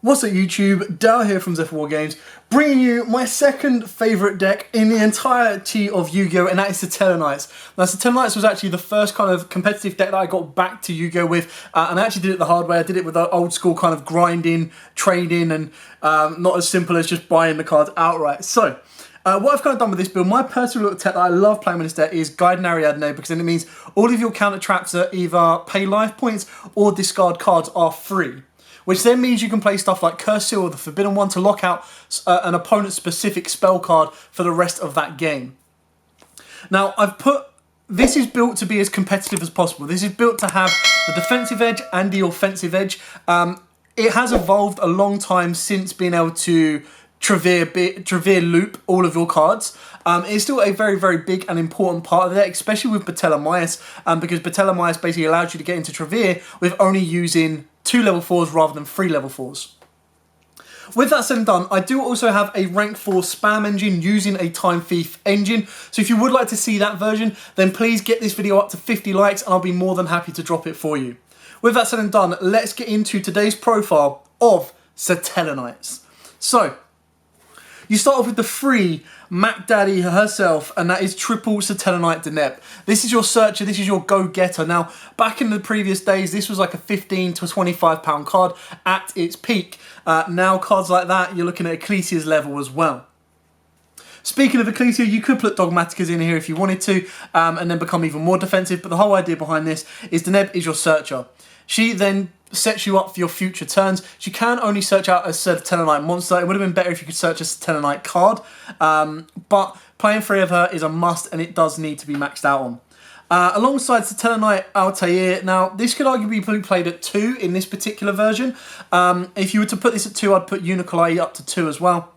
What's up YouTube, Dal here from Zephyr War Games, bringing you my second favourite deck in the entirety of Yu-Gi-Oh! And that is Satellarknights. Now Satellarknights was actually the first kind of competitive deck that I got back to Yu-Gi-Oh! With, and I actually did it the hard way. I did it with the old school kind of grinding, trading, and not as simple as just buying the cards outright. So, what I've kind of done with this build, my personal little tech that I love playing with this deck is Guiding Ariadne, because then it means all of your counter traps that either pay life points or discard cards are free. Which then means you can play stuff like Curse Seal or the Forbidden One to lock out an opponent's specific spell card for the rest of that game. Now, this is built to be as competitive as possible. This is built to have the defensive edge and the offensive edge. It has evolved a long time since being able to Trevere loop all of your cards. It's still a very, very big and important part of that, especially with Satellarknight, because Satellarknight basically allows you to get into Trevere with only using 2 level 4s rather than 3 level 4s. With that said and done, I do also have a rank 4 spam engine using a Time Thief engine. So if you would like to see that version, then please get this video up to 50 likes and I'll be more than happy to drop it for you. With that said and done, let's get into today's profile of Satellarknights. So, you start off with the free Mac Daddy herself, and that is triple Satellarknight Deneb. This is your searcher, this is your go-getter. Now, back in the previous days, this was like a 15 to 25 pound card at its peak. Now, cards like that, you're looking at Ecclesia's level as well. Speaking of Ecclesia, you could put Dogmaticas in here if you wanted to, and then become even more defensive, but the whole idea behind this is Deneb is your searcher. She then sets you up for your future turns. She can only search out a Satellarknight monster. It would have been better if you could search a Satellarknight card, but playing 3 of her is a must and it does need to be maxed out on. Alongside Satellarknight Altair, now this could arguably be played at 2 in this particular version. If you were to put this at 2, I'd put Unicolai up to 2 as well.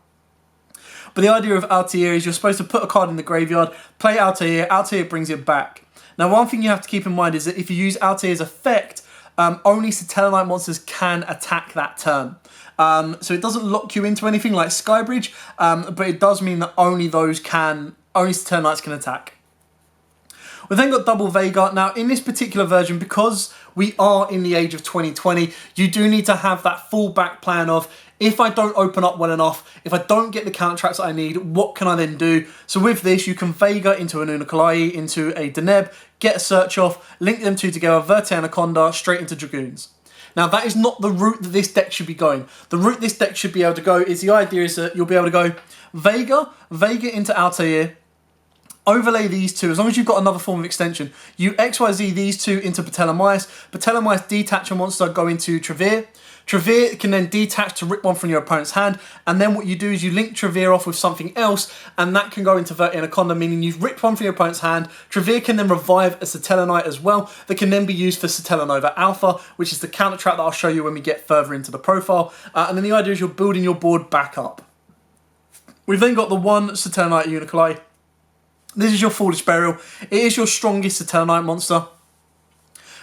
But the idea of Altair is you're supposed to put a card in the graveyard, play Altair, Altair brings it back. Now one thing you have to keep in mind is that if you use Altair's effect, only Satellarknight monsters can attack that turn. So it doesn't lock you into anything like Skybridge, but it does mean that only Satellarknights can attack. We've then got Double Vega. Now in this particular version, because we are in the age of 2020, you do need to have that fallback plan of, if I don't open up well enough, if I don't get the counter traps that I need, what can I then do? So with this, you can Vega into an Unicolai, into a Deneb, get a search off, link them two together, Verte Anaconda, straight into Dragoons. Now that is not the route that this deck should be going. The route this deck should be able to go is, the idea is that you'll be able to go Vega into Altair, overlay these two, as long as you've got another form of extension. You XYZ these two into Satellarknight. Satellarknight detach a monster, go into Trevere. Trevere can then detach to rip one from your opponent's hand, and then what you do is you link Trevere off with something else, and that can go into Verte Anaconda, meaning you've ripped one from your opponent's hand. Trevere can then revive a Satellarknight as well, that can then be used for Satellarnova Alpha, which is the counter trap that I'll show you when we get further into the profile. And then the idea is you're building your board back up. We've then got the one Satellarknight Unicolai. This is your Foolish Burial. It is your strongest Satellarknight monster.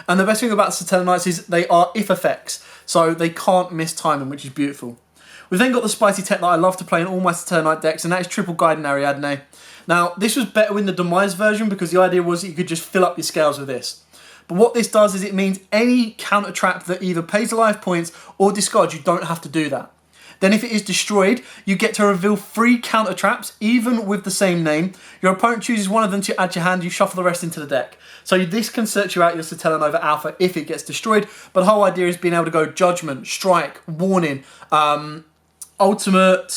And the best thing about Satellarknights is they are if effects, so they can't miss timing, which is beautiful. We've then got the spicy tech that I love to play in all my Satellarknight decks, and that is triple Guiding Ariadne. Now, this was better in the Demise version because the idea was that you could just fill up your scales with this. But what this does is it means any counter trap that either pays life points or discards, you don't have to do that. Then if it is destroyed, you get to reveal 3 counter traps, even with the same name. Your opponent chooses one of them to add to your hand, you shuffle the rest into the deck. So this can search you out your Satellarnova Alpha if it gets destroyed, but the whole idea is being able to go Judgment, Strike, Warning, Ultimate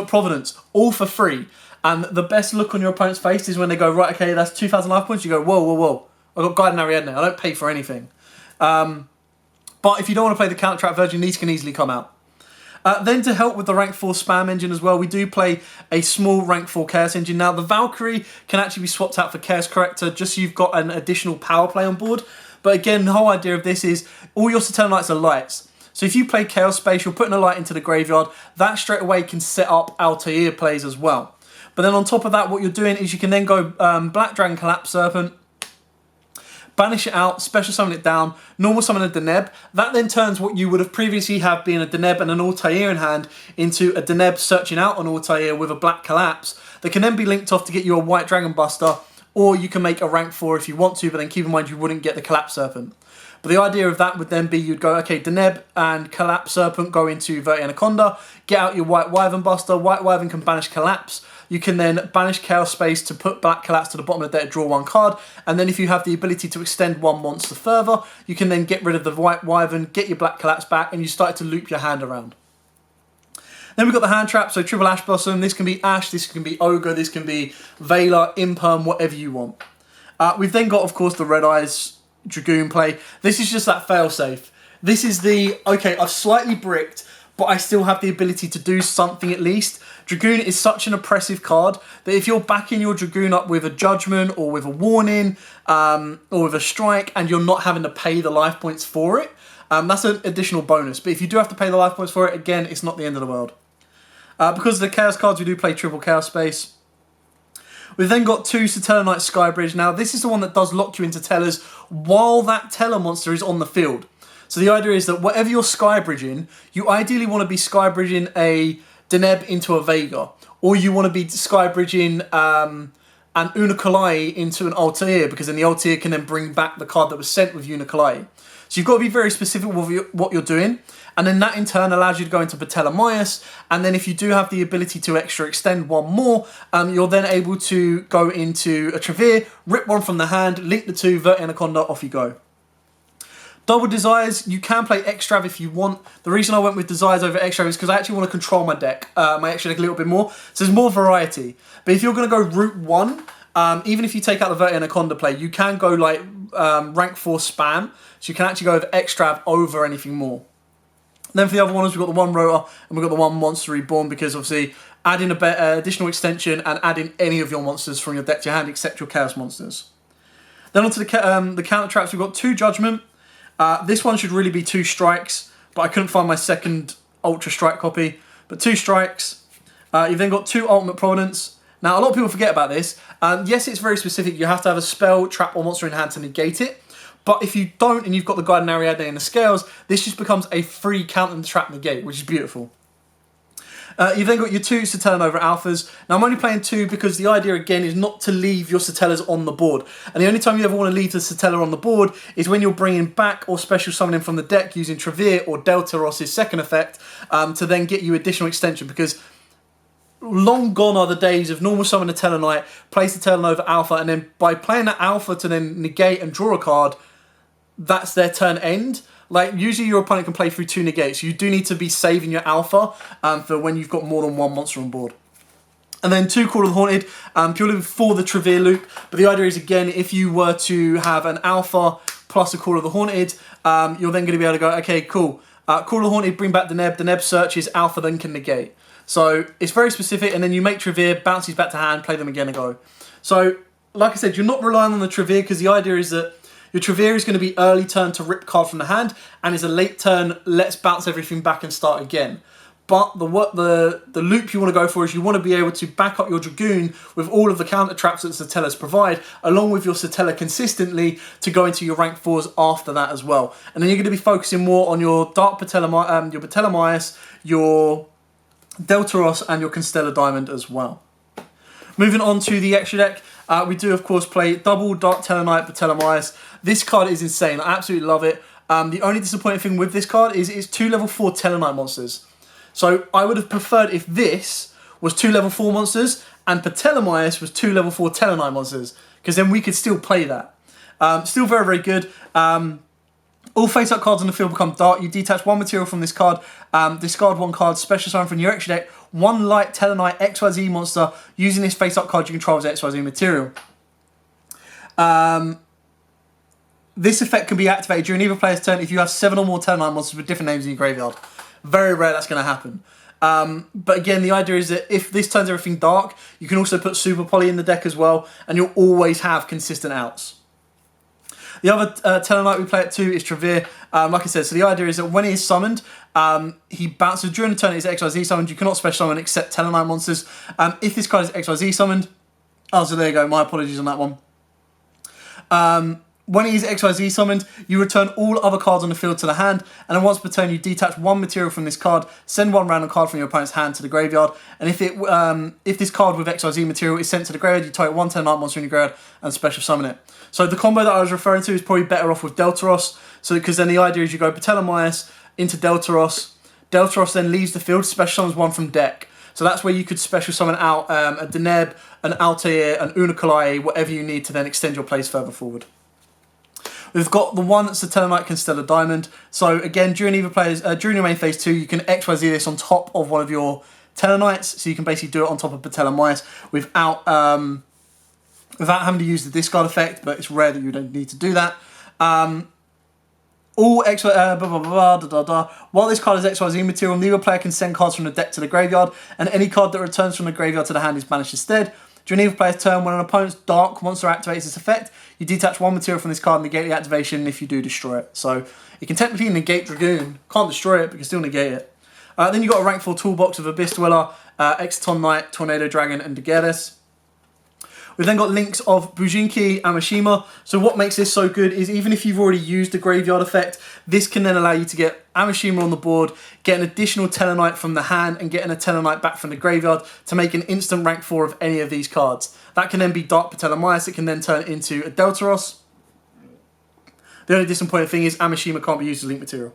Providence, all for free. And the best look on your opponent's face is when they go, right, okay, that's 2,000 life points, you go, whoa, whoa, whoa, I've got Guiding Ariadne, I don't pay for anything. But if you don't want to play the counter trap version, these can easily come out. Then to help with the rank 4 spam engine as well, we do play a small rank 4 Chaos engine. Now the Valkyrie can actually be swapped out for Chaos Corrector just so you've got an additional power play on board. But again, the whole idea of this is all your Satellarknights are lights. So if you play Chaos Space, you're putting a light into the graveyard, that straight away can set up Altair plays as well. But then on top of that, what you're doing is you can then go Black Dragon Collapse Serpent, banish it out, special summon it down, normal summon a Deneb. That then turns what you would have previously have been a Deneb and an Altair in hand into a Deneb searching out an Altair with a black collapse that can then be linked off to get you a white Dragon Buster, or you can make a rank 4 if you want to, but then keep in mind you wouldn't get the Collapse Serpent. But the idea of that would then be you'd go, okay, Deneb and Collapse Serpent go into Verti Anaconda, get out your White Wyvern Buster, White Wyvern can banish Collapse, you can then banish Chaos Space to put Black Collapse to the bottom of the deck, draw 1 card, and then if you have the ability to extend 1 monster further, you can then get rid of the White Wyvern, get your Black Collapse back, and you start to loop your hand around. Then we've got the hand trap, so triple Ash Blossom, this can be Ash, this can be Ogre, this can be Veiler, Imperm, whatever you want. We've then got, of course, the Red Eyes Dragoon play. This is just that failsafe. This is the, okay, I've slightly bricked, but I still have the ability to do something at least. Dragoon is such an oppressive card that if you're backing your Dragoon up with a Judgment or with a Warning or with a Strike and you're not having to pay the life points for it, that's an additional bonus. But if you do have to pay the life points for it, again, it's not the end of the world. Because of the Chaos cards, we do play triple Chaos Space. We've then got 2 Satellarknight Skybridge. Now, this is the one that does lock you into Tellers while that Teller monster is on the field. So the idea is that whatever you're Skybridging, you ideally want to be Skybridging a Deneb into a Vega, or you want to be Skybridging an Unokalai into an Altair, because then the Altair can then bring back the card that was sent with Unokalai. So you've got to be very specific with what you're doing, and then that in turn allows you to go into Patelamaias, and then if you do have the ability to extra extend 1 more, you're then able to go into a Trevere, rip 1 from the hand, link the 2, Verti Anaconda, off you go. Double Desires, you can play Extrav if you want. The reason I went with Desires over Extrav is because I actually want to control my deck, my extra deck a little bit more, so there's more variety. But if you're going to go Route 1, even if you take out the Verti Anaconda play, you can go like rank 4 spam, so you can actually go with Extrav over anything more. Then for the other ones, we've got the 1 Rotor and we've got the 1 Monster Reborn, because obviously adding a additional extension and adding any of your monsters from your deck to your hand except your Chaos monsters. Then onto the counter traps, we've got 2 Judgment. This one should really be 2 Strikes, but I couldn't find my second Ultra Strike copy. But 2 Strikes. You've then got 2 Ultimate Providence. Now, a lot of people forget about this. Yes, it's very specific. You have to have a spell, trap, or monster in hand to negate it. But if you don't, and you've got the Guardian Ariadne and the Scales, this just becomes a free counter and trap negate, which is beautiful. You've then got your 2 Saturnova Alphas. Now, I'm only playing 2 because the idea, again, is not to leave your Satellas on the board. And the only time you ever want to leave the Satella on the board is when you're bringing back or special summoning from the deck using Trevere or Deltaros's second effect to then get you additional extension, because long gone are the days of normal summon a Tellarknight, place the Tellarnova Alpha, and then by playing that Alpha to then negate and draw a card, that's their turn end. Like, usually your opponent can play through 2 negates. You do need to be saving your Alpha for when you've got more than 1 monster on board. And then 2 Call of the Haunted, purely for the Trevere loop. But the idea is, again, if you were to have an Alpha plus a Call of the Haunted, you're then going to be able to go, okay, cool. Call of the Haunted, bring back the Neb searches, Alpha then can negate. So it's very specific, and then you make Trevere, bounce these back to hand, play them again and go. So, like I said, you're not relying on the Trevere, because the idea is that your Trevere is going to be early turn to rip card from the hand, and is a late turn, let's bounce everything back and start again. But the loop you want to go for is you want to be able to back up your Dragoon with all of the counter traps that Satellas provide, along with your Satella consistently to go into your rank 4s after that as well. And then you're going to be focusing more on your Dark Patelamaias, your Deltaros, and your Constellar Diamond as well. Moving on to the extra deck, we do of course play double Dark Tellarknight Patelamaias. This card is insane, I absolutely love it. The only disappointing thing with this card is it's 2 level 4 Tellarknight monsters. So I would have preferred if this was 2 level 4 monsters and Patelamaias was 2 level 4 Tellarknight monsters, because then we could still play that. Still very, very good. All face-up cards on the field become dark. You detach 1 material from this card, discard 1 card, special summon from your extra deck, 1 light Tellarknight XYZ monster. Using this face-up card you control as XYZ material. This effect can be activated during either player's turn if you have 7 or more Tellarknight monsters with different names in your graveyard. Very rare that's going to happen. But again, the idea is that if this turns everything dark, you can also put Super Poly in the deck as well, and you'll always have consistent outs. The other Tellarknight we play at 2 is Trevere. Like I said, so the idea is that when he is summoned, he bounces during the turn it is XYZ summoned. You cannot special summon except Tellarknight monsters. If this card is XYZ summoned, oh, so there you go. My apologies on that one. When it is XYZ summoned, you return all other cards on the field to the hand, and then once per turn you detach one material from this card, send one random card from your opponent's hand to the graveyard, and if this card with XYZ material is sent to the graveyard, you target one Tellarknight monster in your graveyard and special summon it. So the combo that I was referring to is probably better off with Deltaros, so because then the idea is you go Patellamais into Deltaros, Deltaros then leaves the field, special summons one from deck. So that's where you could special summon out a Deneb, an Altair, an Unakalai, whatever you need to then extend your plays further forward. We've got the one Satellarknight can Stellar Diamond. So again, during during your main phase 2, you can XYZ this on top of one of your Tellarknights. So you can basically do it on top of Patellamais without having to use the discard effect, but it's rare that you don't need to do that. While this card is XYZ material, neither player can send cards from the deck to the graveyard, and any card that returns from the graveyard to the hand is banished instead. During either player's turn, when an opponent's Dark monster activates its effect, you detach one material from this card and negate the activation if you do destroy it. So you can technically negate Dragoon, can't destroy it, but you can still negate it. Then you've got a rank 4 toolbox of Abyss Dweller, Exciton Knight, Tornado Dragon, and Daguerres. We've then got links of Bujinki, Amashima. So what makes this so good is even if you've already used the graveyard effect, this can then allow you to get Amashima on the board, get an additional Tellarknight from the hand, and getting a Tellarknight back from the graveyard to make an instant rank 4 of any of these cards. That can then be Dark Patellamais. It can then turn into a Deltaros. The only disappointing thing is Amashima can't be used as link material.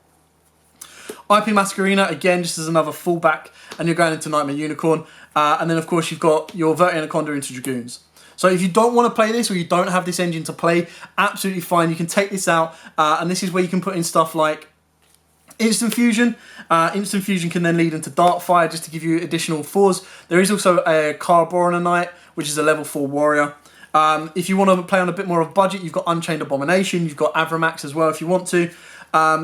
IP Masquerena, again, just as another fallback, and you're going into Nightmare Unicorn. And then, of course, you've got your Verti Anaconda into Dragoons. So if you don't want to play this, or you don't have this engine to play, absolutely fine. You can take this out, and this is where you can put in stuff like Instant Fusion. Instant Fusion can then lead into Darkfire, just to give you additional 4s. There is also a Karaborona Knight, which is a level 4 warrior. If you want to play on a bit more of a budget, you've got Unchained Abomination, you've got Avramax as well if you want to.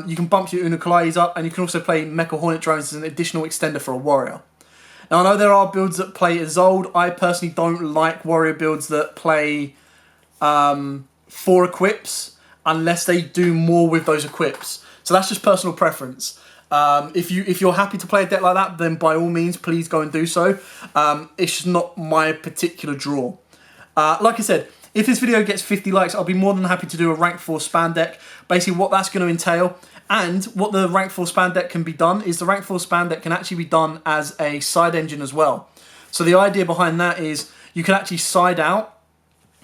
You can bump your Unakalais up, and you can also play Mecha Hornet Drones as an additional extender for a warrior. Now, I know there are builds that play Isolde. I personally don't like warrior builds that play 4 equips unless they do more with those equips. So that's just personal preference. If you're happy to play a deck like that, then by all means, please go and do so. It's just not my particular draw. Like I said, if this video gets 50 likes, I'll be more than happy to do a rank 4 span deck. Basically, what that's going to entail, and what the rank 4 span deck can be done, is the rank 4 span deck can actually be done as a side engine as well. So the idea behind that is you can actually side out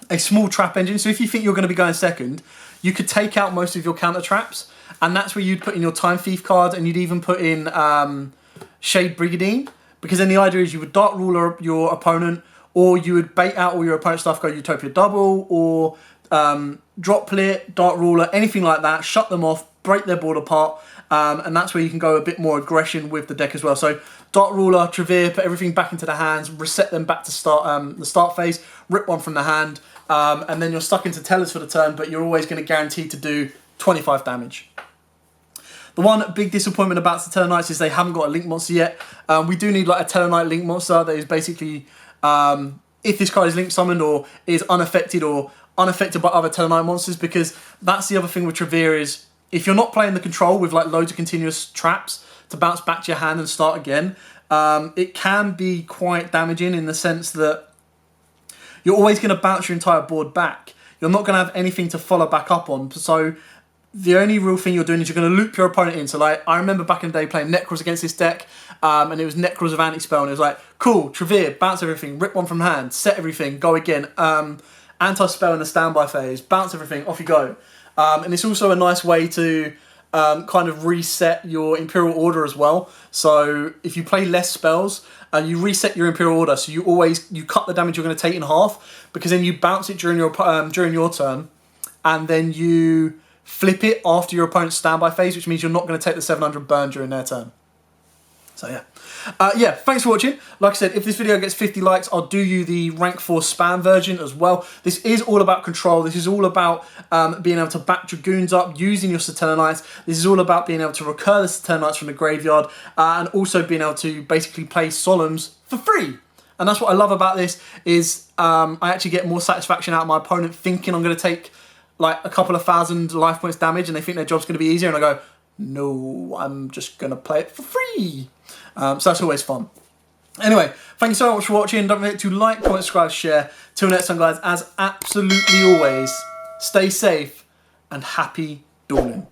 a small trap engine. So if you think you're going to be going second, you could take out most of your counter traps, and that's where you'd put in your Time Thief card, and you'd even put in Shade Brigandine, because then the idea is you would Dark Ruler your opponent, or you would bait out all your opponent's stuff, go Utopia Double, or Drop Plit, Dark Ruler, anything like that, shut them off, break their board apart, and that's where you can go a bit more aggression with the deck as well. So Dark Ruler, Trevere, put everything back into the hands, reset them back to the start phase, rip one from the hand, and then you're stuck into Tellers for the turn, but you're always going to guarantee to do 25 damage. The one big disappointment about the Tellarknights is they haven't got a link monster yet. We do need like a Tellarknight link monster that is basically, if this card is link summoned or is unaffected by other Tellarknight monsters, because that's the other thing with Trevere is, if you're not playing the control with like loads of continuous traps to bounce back to your hand and start again, it can be quite damaging in the sense that you're always going to bounce your entire board back. You're not going to have anything to follow back up on. So the only real thing you're doing is you're going to loop your opponent in. So like, I remember back in the day playing Necros against this deck, and it was Necros of Anti-Spell, and it was like, cool, Trevere, bounce everything, rip one from hand, set everything, go again, Anti-Spell in the standby phase, bounce everything, off you go. And it's also a nice way to kind of reset your Imperial Order as well. So if you play less spells, you reset your Imperial Order, so you cut the damage you're going to take in half, because then you bounce it during your turn, and then you flip it after your opponent's standby phase, which means you're not going to take the 700 burn during their turn. So yeah, thanks for watching. Like I said, if this video gets 50 likes, I'll do you the rank 4 spam version as well. This is all about control. This is all about being able to back Dragoons up using your Satellarknights. This is all about being able to recur the Satellarknights from the graveyard, and also being able to basically play Solemns for free. And that's what I love about this, is I actually get more satisfaction out of my opponent thinking I'm going to take like a couple of thousand life points damage, and they think their job's going to be easier, and I go, no, I'm just going to play it for free. So that's always fun. Anyway, thank you so much for watching. Don't forget to like, comment, subscribe, share. Till next time, guys, as absolutely always, stay safe and happy dueling.